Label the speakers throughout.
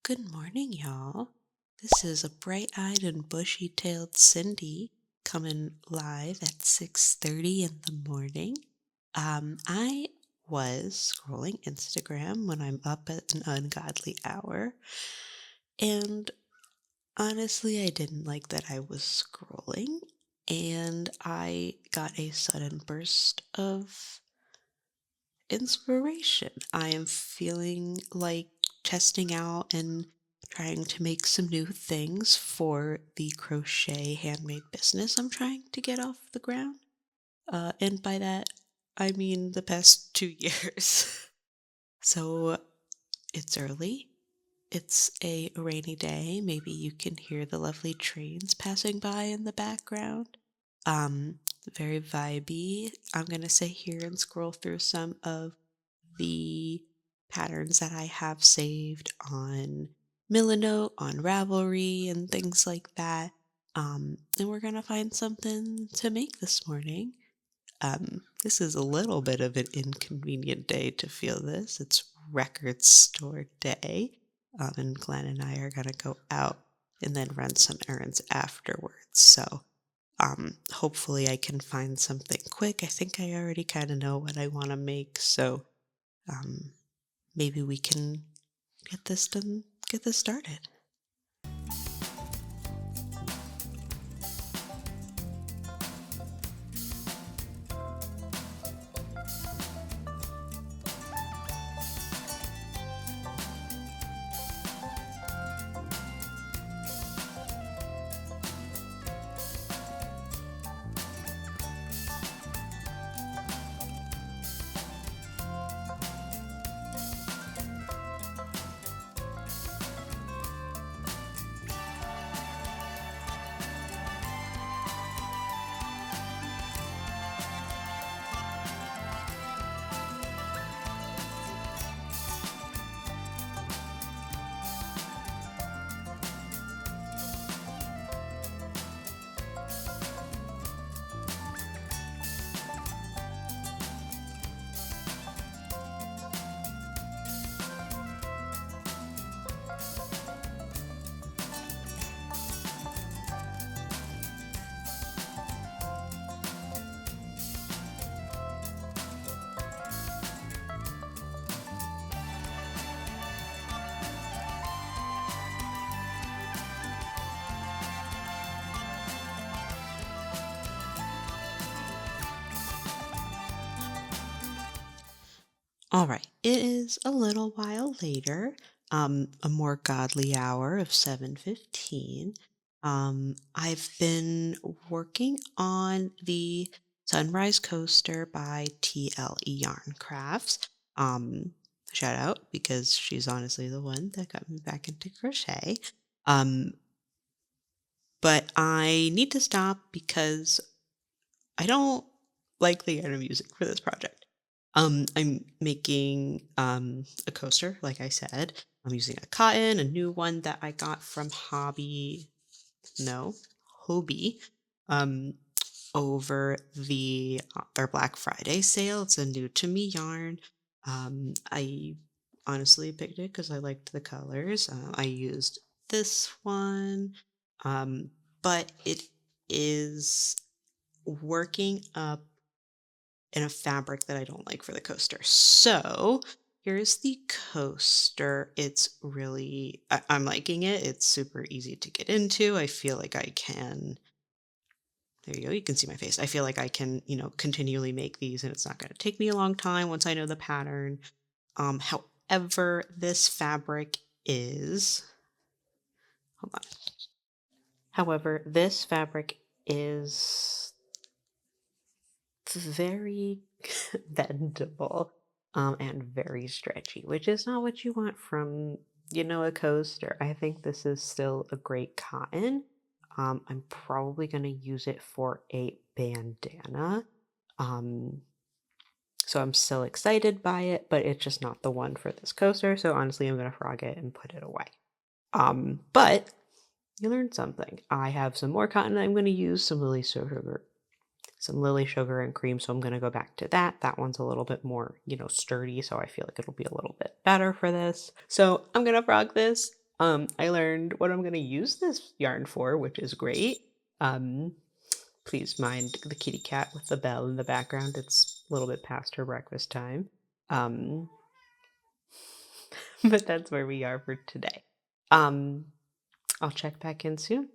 Speaker 1: Good morning, y'all. This is a bright-eyed and bushy-tailed Cindy coming live at 6:30 in the morning. I was scrolling Instagram when I'm up at an ungodly hour, and honestly, I didn't like that I was scrolling, and I got a sudden burst of inspiration. I am feeling like testing out and trying to make some new things for the crochet handmade business I'm trying to get off the ground. And by that, I mean the past 2 years. So it's early. It's a rainy day. Maybe you can hear the lovely trains passing by in the background. Um, Very vibey. I'm gonna sit here and scroll through some of the patterns that I have saved on Milanote, on Ravelry, and things like that. And we're gonna find something to make this morning. This is a little bit of an inconvenient day to feel this. It's record store day. And Glenn and I are gonna go out and then run some errands afterwards. So hopefully I can find something quick. I think I already kind of know what I want to make, so um, maybe we can get this done, get this started. All right, it is a little while later, a more godly hour of 7:15. I've been working on the Sunrise Coaster by TLE Yarn Crafts. Shout out because she's honestly the one that got me back into crochet. Um, but I need to stop because I don't like the end of music for this project. I'm making a coaster, like I said. I'm using a cotton, a new one that I got from no, Hobie, um, over their Black Friday sale. It's a new to me yarn. I honestly picked it because I liked the colors. I used this one, um, but it is working up in a fabric that I don't like for the coaster. So here's the coaster. It's really, I'm liking it. It's super easy to get into. I feel like I can, there you go, you can see my face. I feel like I can, continually make these and it's not going to take me a long time once I know the pattern. However, this fabric is, hold on. However, this fabric is very bendable and very stretchy, which is not what you want from, a coaster. I think this is still a great cotton. I'm probably going to use it for a bandana. Um, so I'm still excited by it, but it's just not the one for this coaster. So honestly, I'm going to frog it and put it away. But you learned something. I have some more cotton I'm going to use, some lily sugar and cream, so I'm going to go back to that. That one's a little bit more, sturdy, so I feel like it'll be a little bit better for this. So I'm going to frog this
Speaker 2: I learned what I'm gonna use this yarn for, which is great. Um, Please mind the kitty cat with the bell in the background. It's a little bit past her breakfast time. Um, but that's where we are for today. Um, I'll check back in soon.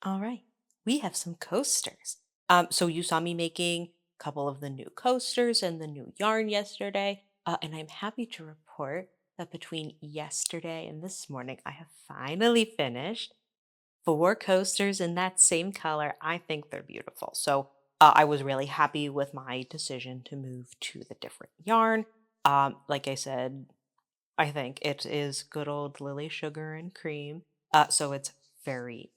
Speaker 3: All right. We have some coasters. So you saw me making a couple of the new coasters and the new yarn yesterday. And I'm happy to report that between yesterday and this morning, I have finally finished four coasters in that same color. I think they're beautiful. So I was really happy with my decision to move to the different yarn. Like I said, I think it is good old Lily Sugar and Cream. So it's very,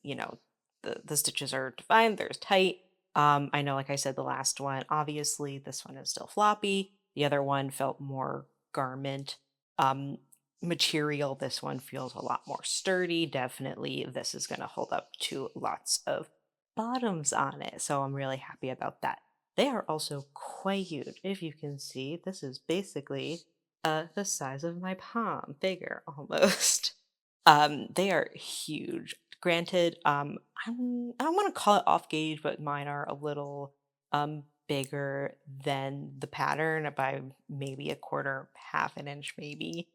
Speaker 3: the stitches are defined, they're tight. I know, like I said, the last one, obviously, this one is still floppy. The other one felt more garment um, material. This one feels a lot more sturdy. Definitely, this is going to hold up to lots of bottoms on it. So I'm really happy about that. They are also quite huge. If you can see, this is basically the size of my palm, bigger almost. They are huge. Granted, I don't want to call it off gauge, but mine are a little bigger than the pattern by maybe a quarter, half an inch, maybe.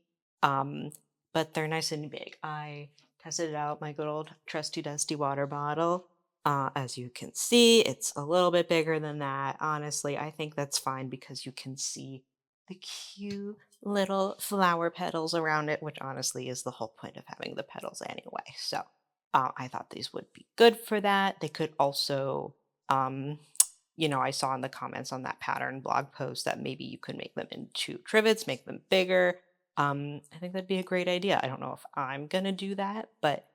Speaker 3: Um, but they're nice and big. I tested out my good old trusty dusty water bottle. As you can see, it's a little bit bigger than that. Honestly, I think that's fine because you can see the cute little flower petals around it, which honestly is the whole point of having the petals anyway. So I thought these would be good for that. They could also, um, I saw in the comments on that pattern blog post that maybe you could make them into trivets, make them bigger. I think that'd be a great idea. I don't know if I'm gonna do that, but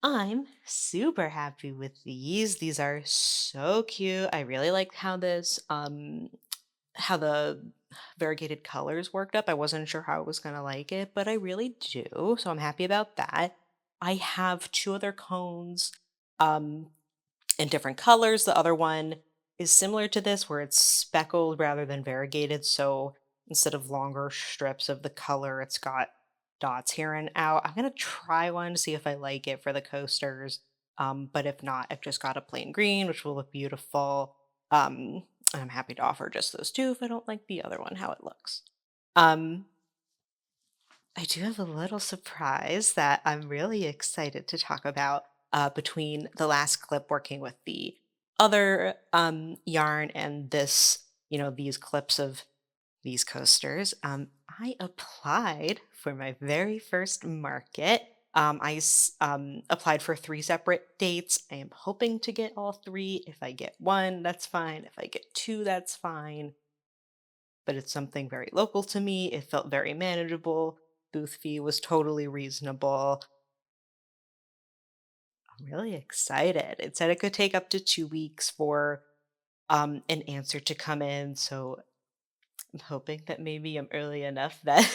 Speaker 3: I'm super happy with these. These are so cute. I really like how the variegated colors worked up. I wasn't sure how I was going to like it, but I really do. So I'm happy about that. I have two other cones um, in different colors. The other one is similar to this, where it's speckled rather than variegated. So instead of longer strips of the color, it's got dots here and out. I'm going to try one to see if I like it for the coasters. But if not, I've just got a plain green, which will look beautiful. And I'm happy to offer just those two if I don't like the other one, how it looks. Um, I do have a little surprise that I'm really excited to talk about between the last clip working with the other yarn and this, these clips of these coasters. I applied for my very first market. Applied for three separate dates. I am hoping to get all three. If I get one, that's fine. If I get two, that's fine, but it's something very local to me. It felt very manageable. Booth fee was totally reasonable. really excited. It said it could take up to 2 weeks for an answer to come in. So I'm hoping that maybe I'm early enough that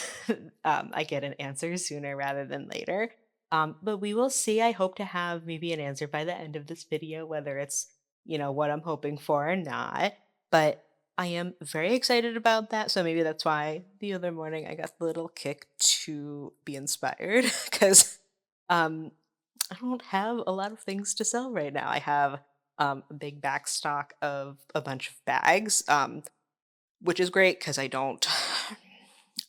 Speaker 3: I get an answer sooner rather than later. But we will see. I hope to have maybe an answer by the end of this video, whether it's, what I'm hoping for or not. But I am very excited about that. So maybe that's why the other morning I got the little kick to be inspired because um, I don't have a lot of things to sell right now. I have a big back stock of a bunch of bags. Which is great because I don't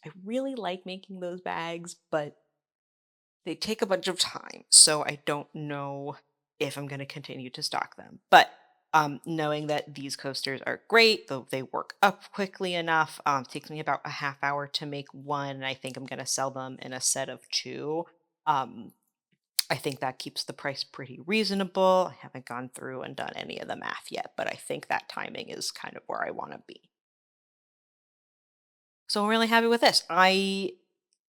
Speaker 3: I really like making those bags, but they take a bunch of time, so I don't know if I'm gonna continue to stock them. But, knowing that these coasters are great, though they work up quickly enough, takes me about a half hour to make one, and I think I'm gonna sell them in a set of 2. Um, I think that keeps the price pretty reasonable. I haven't gone through and done any of the math yet, but I think that timing is kind of where I wanna be. So I'm really happy with this. I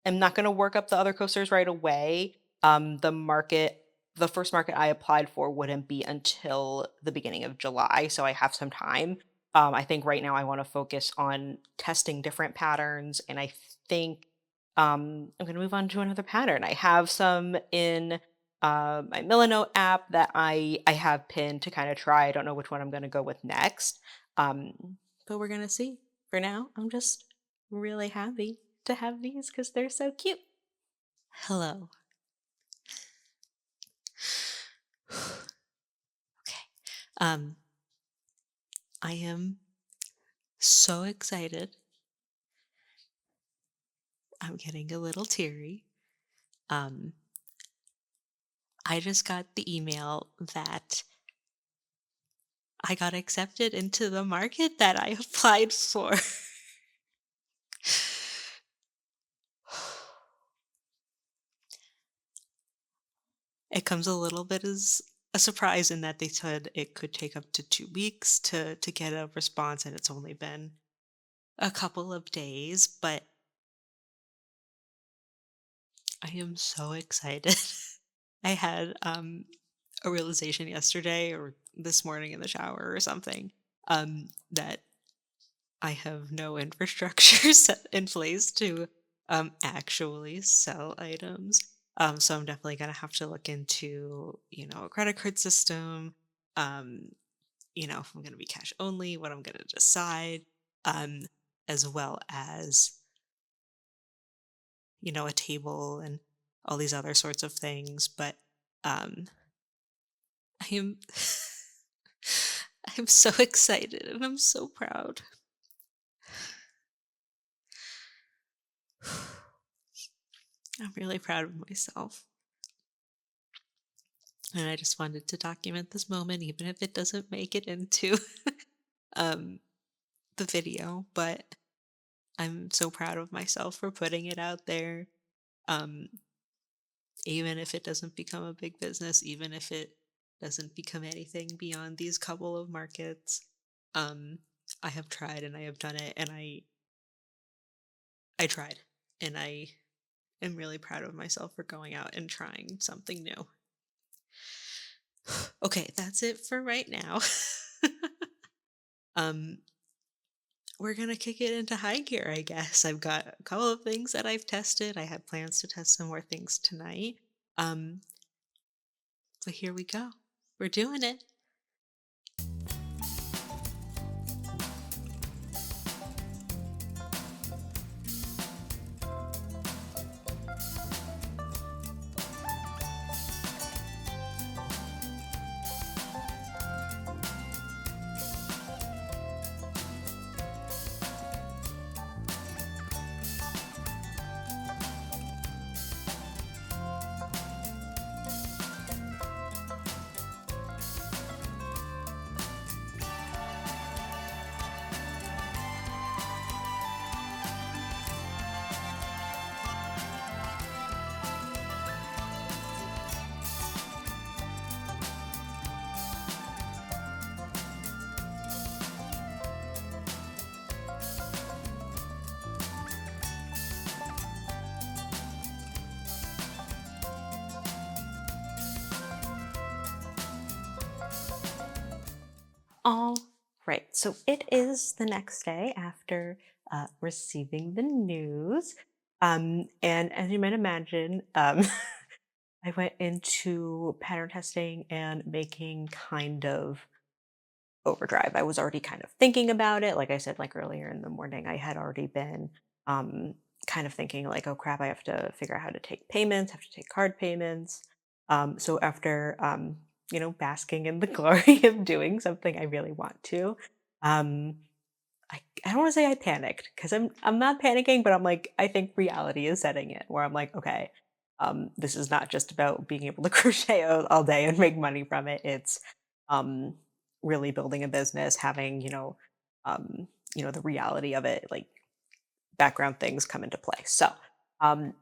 Speaker 3: am not going to work up the other coasters right away. The first market I applied for wouldn't be until the beginning of July, so I have some time. I think right now I want to focus on testing different patterns, and I think I'm going to move on to another pattern. I have some in my Milanote app that I have pinned to kind of try. I don't know which one I'm going to go with next, but we're going to see. For now, I'm just really happy to have these because they're so cute.
Speaker 1: Hello. Okay. Um, I am so excited. I'm getting a little teary. Um, I just got the email that I got accepted into the market that I applied for. It comes a little bit as a surprise in that they said it could take up to 2 weeks to get a response, and it's only been a couple of days, but I am so excited. I had a realization yesterday or this morning in the shower or something that I have no infrastructure set in place to actually sell items. So I'm definitely gonna have to look into, a credit card system. Um, if I'm gonna be cash only, what I'm gonna decide, um, as well as, a table and all these other sorts of things. But um I am I'm so excited and I'm so proud. I'm really proud of myself. And I just wanted to document this moment, even if it doesn't make it into um, the video. But I'm so proud of myself for putting it out there. Um, Even if it doesn't become a big business, even if it doesn't become anything beyond these couple of markets, um, I have tried and I have done it, and I tried, and I am really proud of myself for going out and trying something new. Okay, that's it for right now. um, we're gonna kick it into high gear, I guess. I've got a couple of things that I've tested. I have plans to test some more things tonight. Um, but here we go. We're doing it.
Speaker 3: All right. So it is the next day after receiving the news. And as you might imagine, I went into pattern testing and making kind of overdrive. I was already kind of thinking about it. Like I said, like earlier in the morning, I had already been um, kind of thinking, like, oh crap, I have to figure out how to take payments, have to take card payments. So after, basking in the glory of doing something I really want to, um, I don't want to say I panicked because I'm not panicking, but I'm like, I think reality is setting in where I'm like, okay, this is not just about being able to crochet all day and make money from it. It's um, really building a business, having the reality of it, like background things come into play. So um,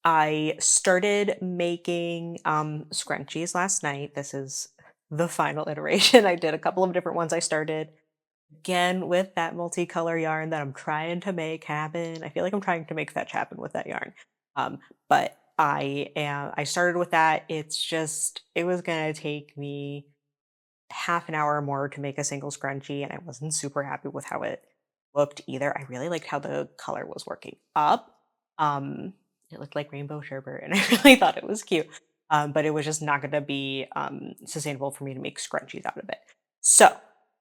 Speaker 3: I started making scrunchies last night. This is the final iteration. I did a couple of different ones. I started again with that multicolor yarn that I'm trying to make happen. I feel like I'm trying to make fetch happen with that yarn. But I started with that. It was gonna take me half an hour or more to make a single scrunchie, and I wasn't super happy with how it looked either. I really liked how the color was working up. It looked like rainbow sherbet, and I really thought it was cute. But it was just not going to be sustainable for me to make scrunchies out of it. So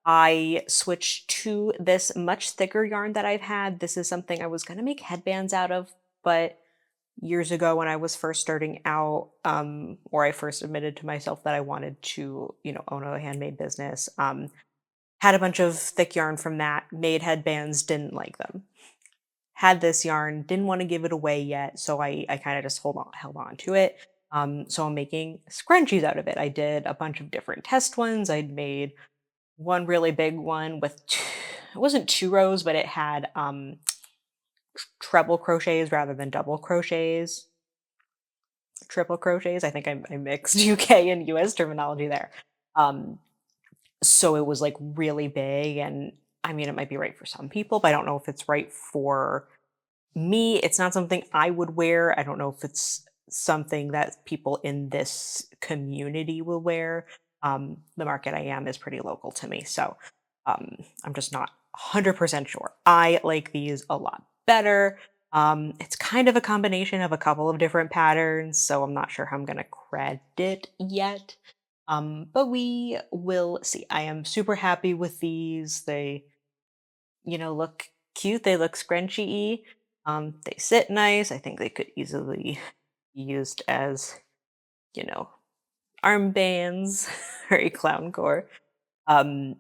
Speaker 3: I switched to this much thicker yarn that I've had. This is something I was going to make headbands out of, but years ago when I was first starting out, or I first admitted to myself that I wanted to, own a handmade business, had a bunch of thick yarn from that, made headbands, didn't like them. Had this yarn, didn't want to give it away yet, so I kind of just held on to it. So I'm making scrunchies out of it. I did a bunch of different test ones. I'd made one really big one with it wasn't 2 rows, but it had treble crochets rather than double crochets. Triple crochets. I think I mixed UK and US terminology there. Um, so it was like really big, and I mean, it might be right for some people, but I don't know if it's right for me. It's not something I would wear. I don't know if it's something that people in this community will wear. The market I am is pretty local to me, so I'm just not 100% sure. I like these a lot better. It's kind of a combination of a couple of different patterns, so I'm not sure how I'm going to credit yet. But we will see. I am super happy with these. They, look cute. They look scrunchy. They sit nice. I think they could easily be used as, you know, armbands or a clown core. Um,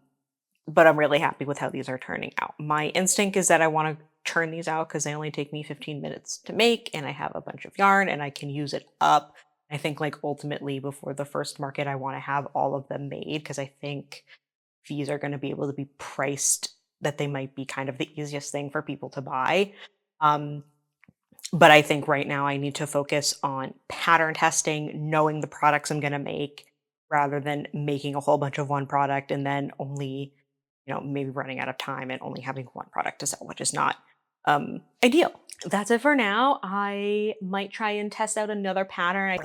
Speaker 3: but I'm really happy with how these are turning out. My instinct is that I want to turn these out because they only take me 15 minutes to make, and I have a bunch of yarn and I can use it up. I think, like, ultimately, before the first market, I want to have all of them made because I think these are going to be able to be priced that they might be kind of the easiest thing for people to buy. Um, but I think right now I need to focus on pattern testing, knowing the products I'm going to make rather than making a whole bunch of one product and then only, maybe running out of time and only having one product to sell, which is not ideal. That's it for now. I might try and test out another pattern.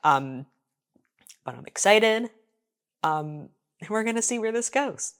Speaker 3: Um, but I'm excited. And we're gonna see where this goes.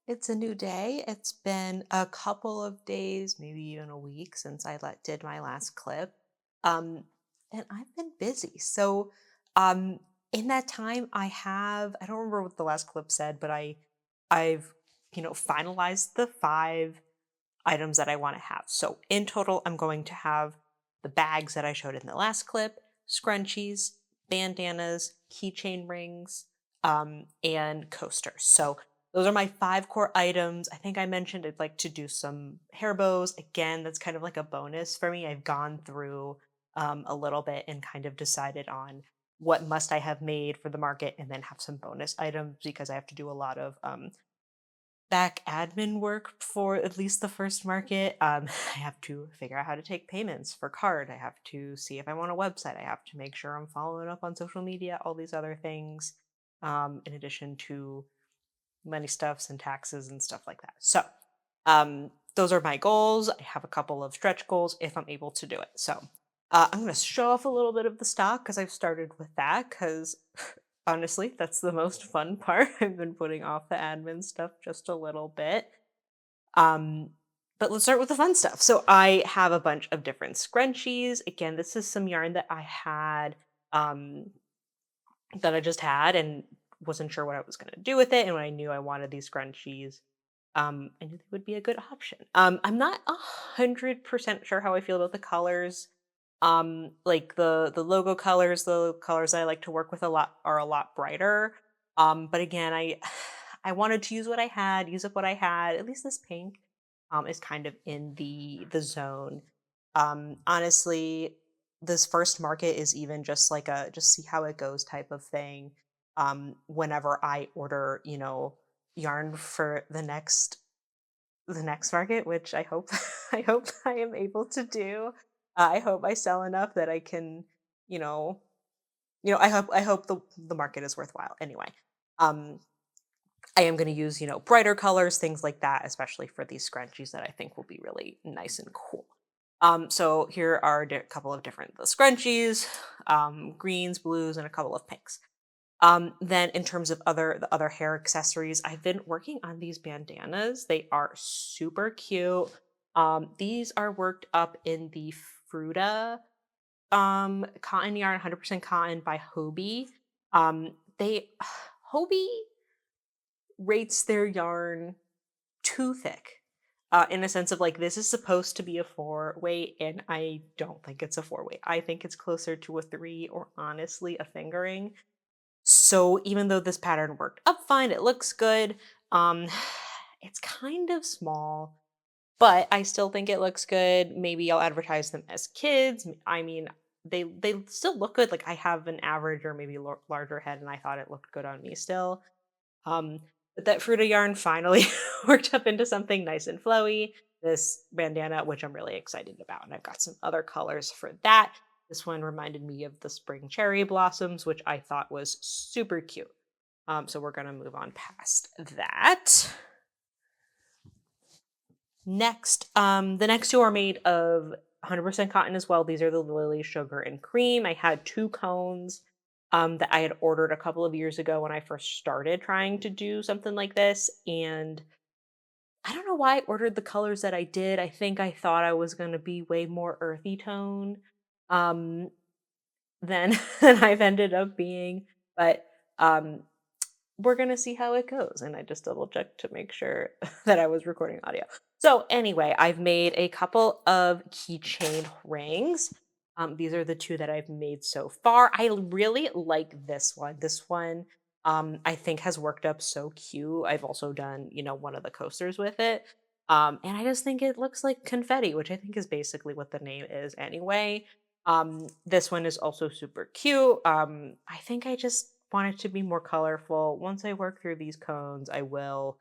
Speaker 3: It's a new day. It's been a couple of days, maybe even a week since did my last clip. Um, and I've been busy. So, um, in that time, I don't remember what the last clip said, but I've, finalized the 5 items that I want to have. So, in total, I'm going to have the bags that I showed in the last clip, scrunchies, bandanas, keychain rings, and coasters. So, those are my 5 core items. I think I mentioned I'd like to do some hair bows. Again, that's kind of like a bonus for me. I've gone through a little bit and kind of decided on what must I have made for the market and then have some bonus items because I have to do a lot of back admin work for at least the first market. I have to figure out how to take payments for card. I have to see if I want a website. I have to make sure I'm following up on social media, all these other things, in addition to money stuffs and taxes and stuff like that. So, those are my goals. I have a couple of stretch goals if I'm able to do it. So, I'm going to show off a little bit of the stock because I've started with that because honestly, that's the most fun part. I've been putting off the admin stuff just a little bit. Um, but let's start with the fun stuff. So, I have a bunch of different scrunchies. Again, this is some yarn that um, I just had and wasn't sure what I was going to do with it. And when I knew I wanted these scrunchies, I knew they would be a good option. I'm not 100% sure how I feel about the colors. Like the logo colors, the colors I like to work with a lot are a lot brighter. But again, I wanted to use what I had, use up what I had. At least this pink is kind of in the zone. Honestly, this first market is even just like a just see how it goes type of thing. Whenever I order, yarn for the next market, which I hope I hope I am able to do. I hope I sell enough that I can, you know, I hope the market is worthwhile. Anyway, um, I am going to use brighter colors, things like that, especially for these scrunchies that I think will be really nice and cool. So here are a couple of different the scrunchies, greens, blues, and a couple of pinks. Then in terms of the other hair accessories, I've been working on these bandanas. They are super cute. These are worked up in the Fruta cotton yarn, 100% cotton by Hobie. They Hobie rates their yarn too thick. In a sense of like this is supposed to be a 4 weight, and I don't think it's a 4 weight. I think it's closer to a 3 or honestly a fingering. So even though this pattern worked up fine, it looks good. Um, it's kind of small, but I still think it looks good. Maybe I'll advertise them as kids. I mean, they still look good. Like I have an average or maybe larger head, and I thought it looked good on me still. Um, but that Fruta yarn finally worked up into something nice and flowy. This bandana, which I'm really excited about, and I've got some other colors for that. This one reminded me of the spring cherry blossoms, which I thought was super cute. So we're gonna move on past that. Next, the next two are made of 100% cotton as well. These are the Lily Sugar and Cream. I had 2 cones that I had ordered a couple of years ago when I first started trying to do something like this. And I don't know why I ordered the colors that I did. I think I thought I was going to be way more earthy tone um, than, than I've ended up being. But um, we're going to see how it goes. And I just double checked to make sure that I was recording audio. So, anyway, I've made a couple of keychain rings. These are the 2 that I've made so far. I really like this one. This one, I think, has worked up so cute. I've also done, one of the coasters with it. And I just think it looks like confetti, which I think is basically what the name is anyway. This one is also super cute. I think I just want it to be more colorful. Once I work through these cones, I will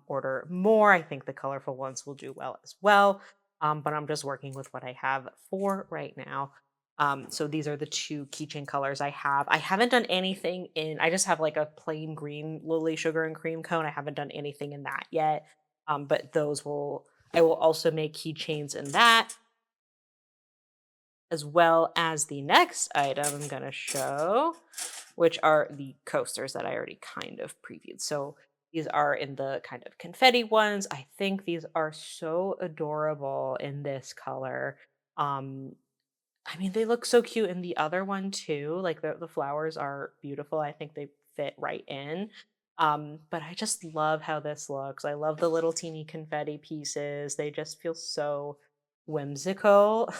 Speaker 3: order more. I think the colorful ones will do well as well. But I'm just working with what I have for right now. So these are the 2 keychain colors I have. I haven't done anything I just have like a plain green Lily Sugar and Cream cone. I haven't done anything in that yet. But I will also make keychains in that as well as the next item I'm going to show, which are the coasters that I already kind of previewed. So These are in the kind of confetti ones. I think these are so adorable in this color. Um, I mean, they look so cute in the other one too. Like the flowers are beautiful. I think they fit right in. But I just love how this looks. I love the little teeny confetti pieces. They just feel so whimsical.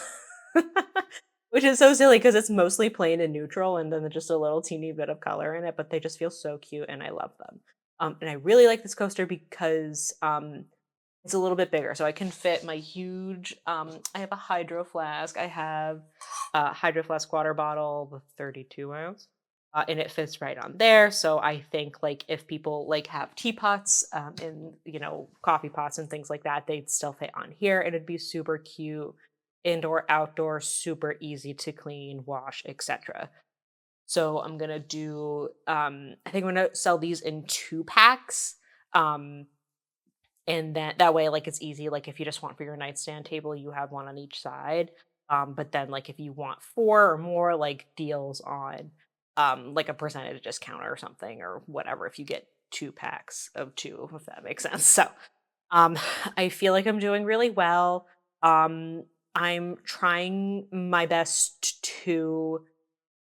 Speaker 3: Which is so silly because it's mostly plain and neutral and then just a little teeny bit of color in it, but they just feel so cute and I love them. And I really like this coaster because it's a little bit bigger, so I can fit my huge I have a hydro flask. I have a hydro flask water bottle with 32 ounce. And it fits right on there. So I think like if people like have teapots and coffee pots and things like that, they'd still fit on here and it'd be super cute, indoor, outdoor, super easy to clean, wash, etc. So I'm gonna do I think I'm gonna sell these in 2 packs. Um and then that way, like, it's easy, like, if you just want for your nightstand table, you have one on each side. But then, like, if you want 4 or more, like, deals on, like, a percentage discount or something or whatever if you get 2 packs of 2, if that makes sense. So, um, I feel like I'm doing really well. Um, I'm trying my best to,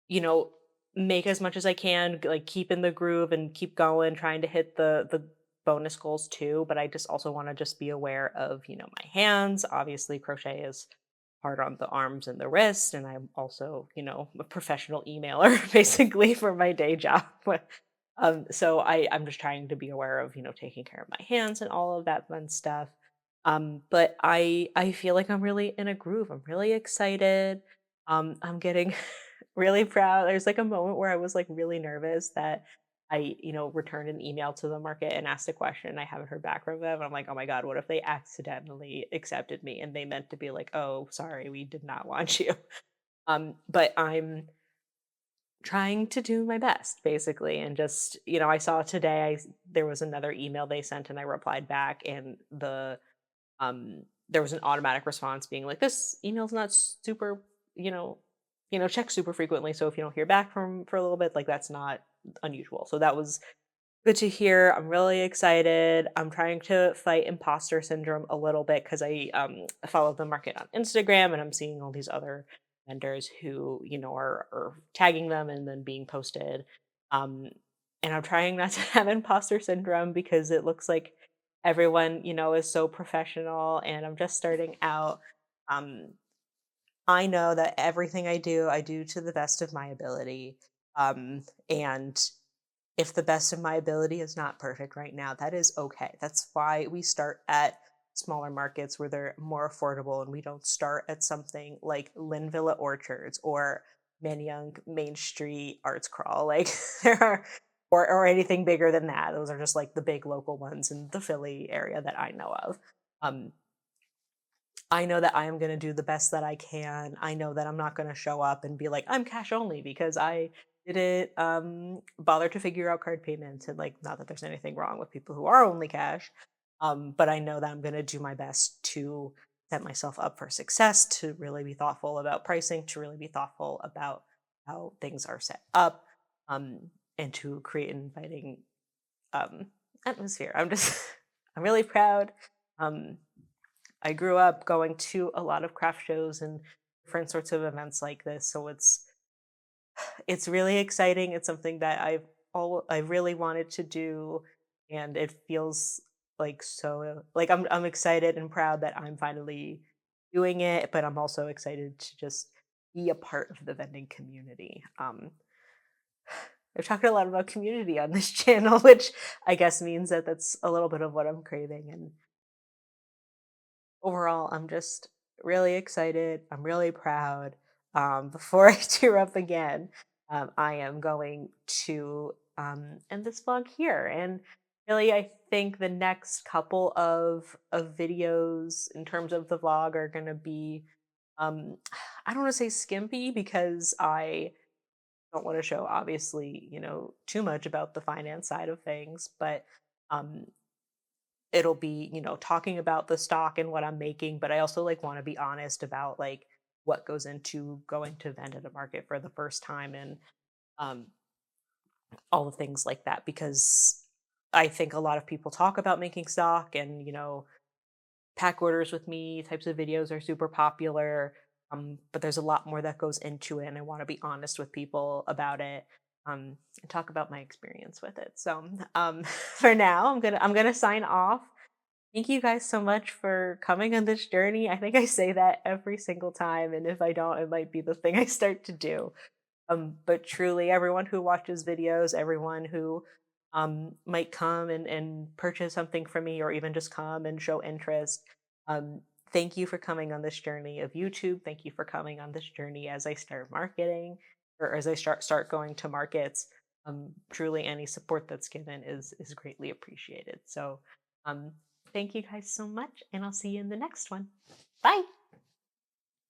Speaker 3: you know, make as much as I can, like keep in the groove and keep going, trying to hit the bonus goals too. But I just also want to just be aware of, my hands. Obviously, crochet is hard on the arms and the wrist, and I'm also, a professional emailer basically for my day job. So I'm just trying to be aware of, taking care of my hands and all of that fun stuff. But I feel like I'm really in a groove. I'm really excited. I'm getting really proud. There's like a moment where I was like really nervous that I, returned an email to the market and asked a question. I haven't heard back from them. And I'm like, oh my God, what if they accidentally accepted me and they meant to be like, oh, sorry, we did not want you. But I'm trying to do my best basically and just, I saw today there was another email they sent and I replied back and there was an automatic response being like, this email's not super, you know, checked super frequently. So if you don't hear back from for a little bit, like that's not unusual. So that was good to hear. I'm really excited. I'm trying to fight imposter syndrome a little bit because I follow the market on Instagram and I'm seeing all these other vendors who, are tagging them and then being posted. Um, and I'm trying not to have imposter syndrome because it looks like everyone, is so professional and I'm just starting out. Um, I know that everything I do to the best of my ability. And if the best of my ability is not perfect right now, that is okay. That's why we start at smaller markets where they're more affordable and we don't start at something like Linvilla Orchards or Manyoung Main Street Arts Crawl. Like there are or anything bigger than that. Those are just like the big local ones in the Philly area that I know of. Um, I know that I am going to do the best that I can. I know that I'm not going to show up and be like, I'm cash only because I didn't bother to figure out card payments. And like, not that there's anything wrong with people who are only cash. But I know that I'm going to do my best to set myself up for success, to really be thoughtful about pricing, to really be thoughtful about how things are set up, um, and to create an inviting um, atmosphere. I'm really proud. Um, I grew up going to a lot of craft shows and different sorts of events like this, so it's really exciting. It's something that I really wanted to do, and it feels like so like I'm excited and proud that I'm finally doing it, but I'm also excited to just be a part of the vending community. I've talked a lot about community on this channel, which I guess means that that's a little bit of what I'm craving, and overall, I'm just really excited. I'm really proud. Before I tear up again, I am going to end this vlog here. And really, I think the next couple of videos in terms of the vlog are going to be, I don't want to say skimpy because I don't want to show obviously, too much about the finance side of things, but um, it'll be, talking about the stock and what I'm making, but I also like want to be honest about like what goes into going to vend at a market for the first time and um all the things like that because I think a lot of people talk about making stock and, pack orders with me types of videos are super popular. But there's a lot more that goes into it, and I want to be honest with people about it. And talk about my experience with it. So, for now, I'm gonna sign off. Thank you guys so much for coming on this journey. I think I say that every single time, and if I don't, it might be the thing I start to do. But truly, everyone who watches videos, everyone who might come and purchase something from me, or even just come and show interest, thank you for coming on this journey of YouTube. Thank you for coming on this journey as I start marketing, or as I start going to markets. Truly, any support that's given is greatly appreciated. So, um, thank you guys so much, and I'll see you in the next one. Bye.